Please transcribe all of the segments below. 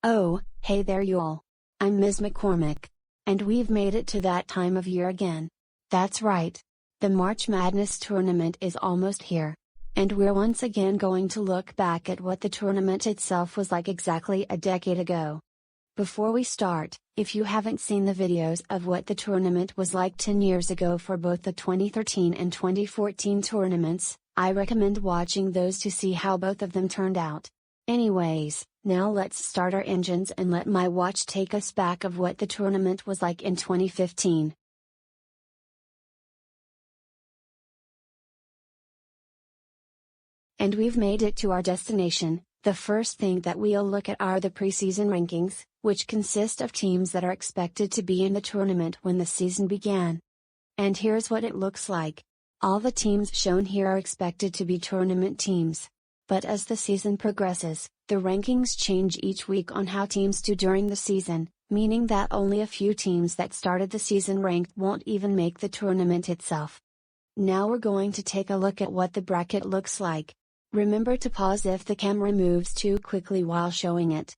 Oh, hey there y'all. I'm Ms. McCormick. And we've made it to that time of year again. That's right. The March Madness tournament is almost here. And we're once again going to look back at what the tournament itself was like exactly a decade ago. Before we start, if you haven't seen the videos of what the tournament was like 10 years ago for both the 2013 and 2014 tournaments, I recommend watching those to see how both of them turned out. Anyways, now let's start our engines and let my watch take us back of what the tournament was like in 2015. And we've made it to our destination. The first thing that we'll look at are the preseason rankings, which consist of teams that are expected to be in the tournament when the season began. And here's what it looks like. All the teams shown here are expected to be tournament teams. But as the season progresses, the rankings change each week on how teams do during the season, meaning that only a few teams that started the season ranked won't even make the tournament itself. Now we're going to take a look at what the bracket looks like. Remember to pause if the camera moves too quickly while showing it.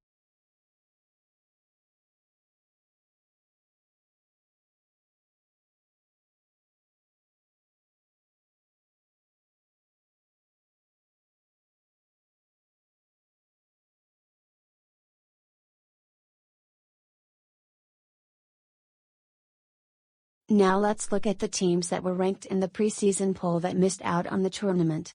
Now let's look at the teams that were ranked in the preseason poll that missed out on the tournament.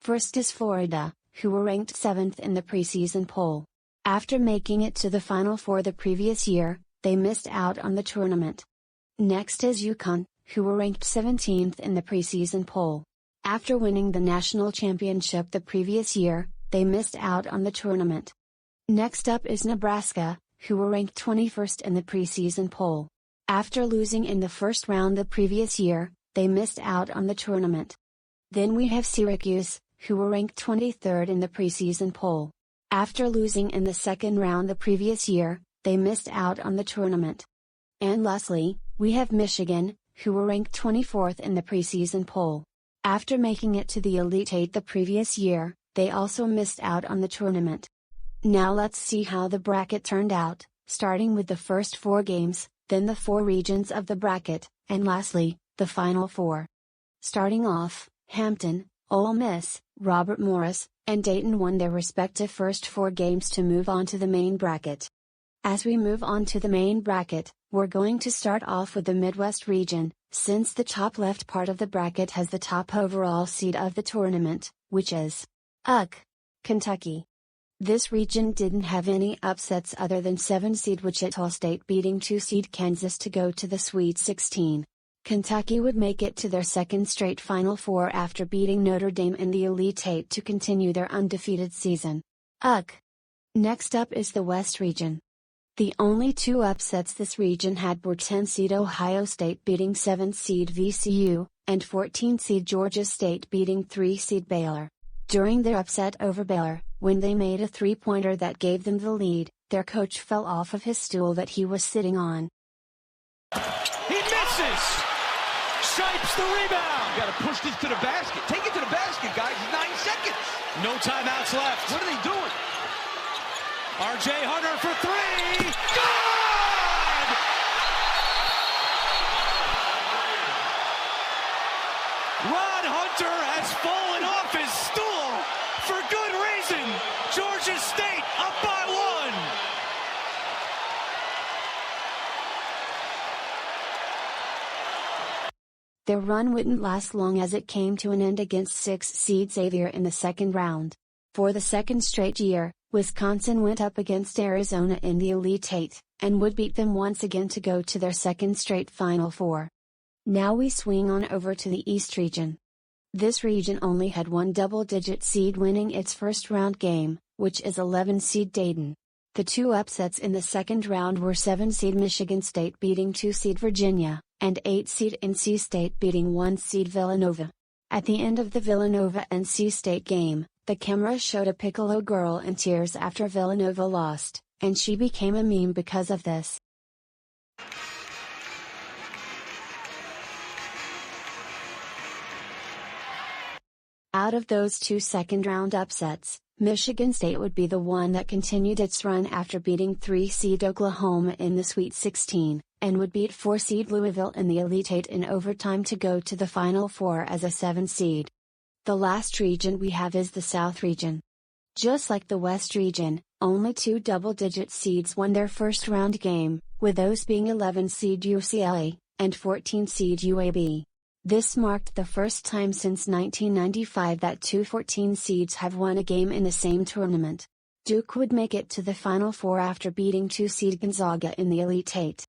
First is Florida, who were ranked 7th in the preseason poll. After making it to the Final Four the previous year, they missed out on the tournament. Next is UConn, who were ranked 17th in the preseason poll. After winning the national championship the previous year, they missed out on the tournament. Next up is Nebraska, who were ranked 21st in the preseason poll. After losing in the first round the previous year, they missed out on the tournament. Then we have Syracuse, who were ranked 23rd in the preseason poll. After losing in the second round the previous year, they missed out on the tournament. And lastly, we have Michigan, who were ranked 24th in the preseason poll. After making it to the Elite Eight the previous year, they also missed out on the tournament. Now let's see how the bracket turned out, starting with the first 4 games, then the 4 regions of the bracket, and lastly, the Final Four. Starting off, Hampton, Ole Miss, Robert Morris, and Dayton won their respective first 4 games to move on to the main bracket. As we move on to the main bracket, we're going to start off with the Midwest region, since the top left part of the bracket has the top overall seed of the tournament, which is Kentucky. This region didn't have any upsets other than 7-seed Wichita State beating 2-seed Kansas to go to the Sweet 16. Kentucky would make it to their second straight Final Four after beating Notre Dame in the Elite Eight to continue their undefeated season. Next up is the West region. The only 2 upsets this region had were 10-seed Ohio State beating 7-seed VCU, and 14-seed Georgia State beating 3-seed Baylor. During their upset over Baylor, when they made a 3-pointer that gave them the lead, their coach fell off of his stool that he was sitting on. He misses! Shipes the rebound! You gotta push this to the basket. Take it to the basket, guys. 9 seconds. No timeouts left. What are they doing? R.J. Hunter for 3! Good! Ron Hunter has fallen off his stool for good reason. Georgia State up by 1. Their run wouldn't last long as it came to an end against 6-seed Xavier in the second round. For the second straight year, Wisconsin went up against Arizona in the Elite Eight, and would beat them once again to go to their second straight Final Four. Now we swing on over to the East region. This region only had 1 double-digit seed winning its first round game, which is 11-seed Dayton. The 2 upsets in the second round were 7-seed Michigan State beating 2-seed Virginia, and 8-seed NC State beating 1-seed Villanova. At the end of the Villanova-NC State game, the camera showed a Piccolo girl in tears after Villanova lost, and she became a meme because of this. Out of those 2 second-round upsets, Michigan State would be the one that continued its run after beating 3-seed Oklahoma in the Sweet 16, and would beat 4-seed Louisville in the Elite Eight in overtime to go to the Final Four as a 7-seed. The last region we have is the South region. Just like the West region, only 2 double-digit seeds won their first round game, with those being 11-seed UCLA, and 14-seed UAB. This marked the first time since 1995 that 2 14 seeds have won a game in the same tournament. Duke would make it to the Final Four after beating 2-seed Gonzaga in the Elite Eight.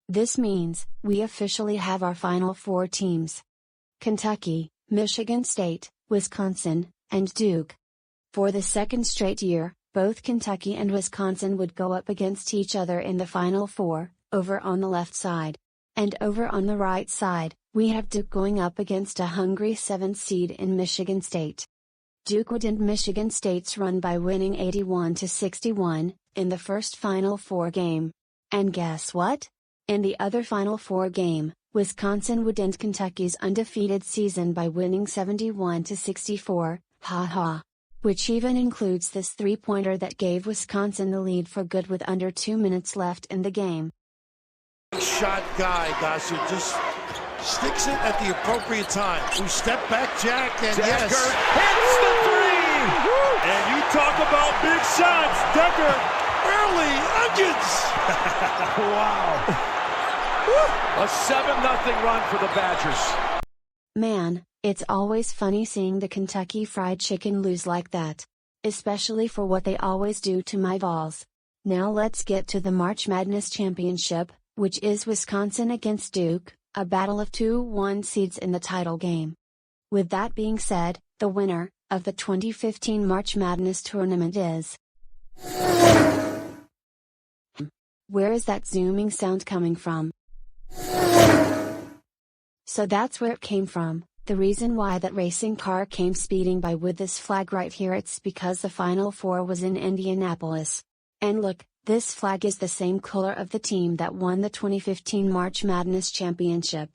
This means, we officially have our Final Four teams: Kentucky, Michigan State, Wisconsin, and Duke. For the second straight year, both Kentucky and Wisconsin would go up against each other in the Final Four, over on the left side. And over on the right side, we have Duke going up against a hungry 7-seed in Michigan State. Duke would end Michigan State's run by winning 81-61, in the first Final Four game. And guess what? In the other Final Four game, Wisconsin would end Kentucky's undefeated season by winning 71-64, which even includes this 3-pointer that gave Wisconsin the lead for good with under 2 minutes left in the game. Shot guy, Dasu, just sticks it at the appropriate time. We step back, Jack, and Decker yes. hits the three! And you talk about big shots, Decker. Early onions! Wow. A 7-0 run for the Badgers. Man, it's always funny seeing the Kentucky Fried Chicken lose like that. Especially for what they always do to my Vols. Now let's get to the March Madness Championship, which is Wisconsin against Duke, a battle of 2 1-seeds in the title game. With that being said, the winner of the 2015 March Madness tournament is... Where is that zooming sound coming from? So that's where it came from. The reason why that racing car came speeding by with this flag right here, it's because the Final Four was in Indianapolis. And look, this flag is the same color of the team that won the 2015 March Madness Championship.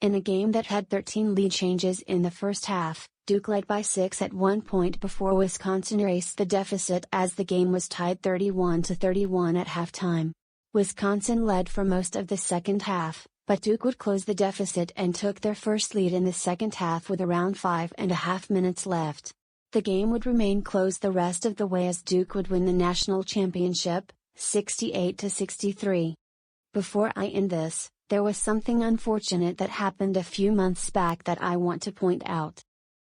In a game that had 13 lead changes in the first half, Duke led by 6 at one point before Wisconsin erased the deficit as the game was tied 31-31 at halftime. Wisconsin led for most of the second half, but Duke would close the deficit and took their first lead in the second half with around 5.5 minutes left. The game would remain close the rest of the way as Duke would win the national championship, 68-63. Before I end this, there was something unfortunate that happened a few months back that I want to point out.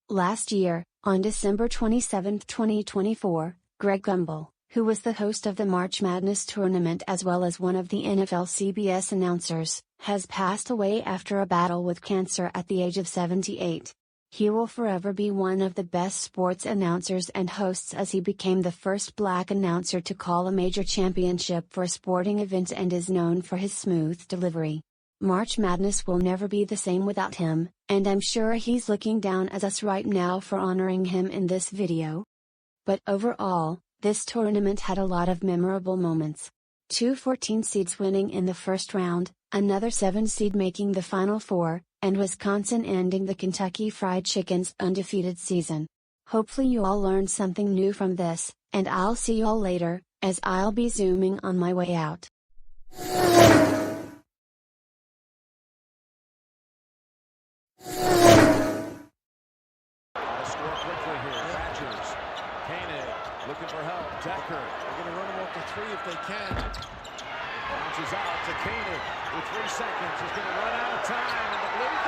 Last year, on December 27, 2024, Greg Gumbel, who was the host of the March Madness tournament as well as one of the NFL CBS announcers, has passed away after a battle with cancer at the age of 78. He will forever be one of the best sports announcers and hosts as he became the first black announcer to call a major championship for a sporting event and is known for his smooth delivery. March Madness will never be the same without him, and I'm sure he's looking down at us right now for honoring him in this video. But overall, this tournament had a lot of memorable moments. 2 14 seeds winning in the first round, another 7 seed making the Final Four, and Wisconsin ending the Kentucky Fried Chicken's undefeated season. Hopefully you all learned something new from this, and I'll see you all later, as I'll be zooming on my way out. Looking for help. Decker. They're going to run him off the 3 if they can. Bounces out to Koenig with 3 seconds. He's going to run out of time. And the Blue